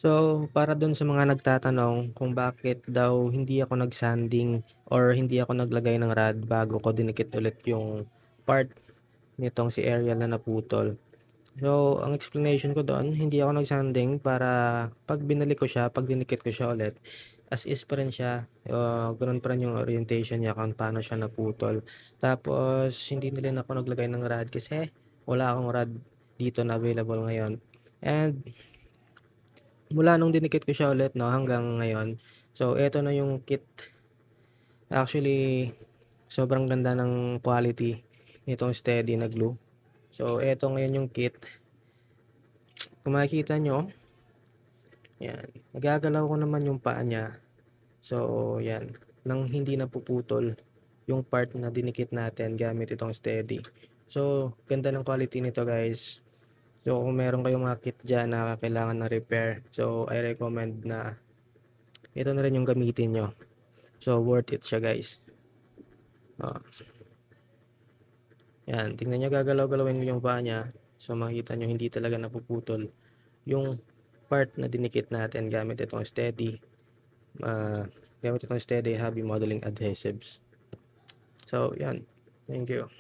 So, para dun sa mga nagtatanong kung bakit daw hindi ako nag-sanding or hindi ako naglagay ng rad bago ko dinikit ulit yung part nitong si Arial na naputol. So, ang explanation ko doon, hindi ako nag-sanding para 'pag binalik ko siya, 'pag dinikit ko siya ulit, as is pa rin siya, gano'n pa rin yung orientation niya kung paano siya naputol. Tapos hindi na rin ako naglagay ng rad kasi wala akong rad dito na available ngayon. And mula nung dinikit ko siya ulit 'no, hanggang ngayon, so eto na yung kit. Actually, sobrang ganda ng quality nitong Steady na glue. So eto ngayon yung kit, kung makikita niyo, 'yan, nagagalaw ko naman yung paa niya. So 'yan, nang hindi napuputol yung part na dinikit natin gamit itong Steady. So ganda ng quality nito guys. So kung meron kayong mga kit diyan na kailangan ng repair, so I recommend na ito na rin yung gamitin niyo. So worth it siya guys. Oh, 'yan, tingnan niyo, gagalaw-galawin ko yung paa niya. So makikita niyo hindi talaga napuputol yung part na dinikit natin gamit itong Steady, gamit itong Steady Hobby Modeling Adhesives. So 'yan, thank you.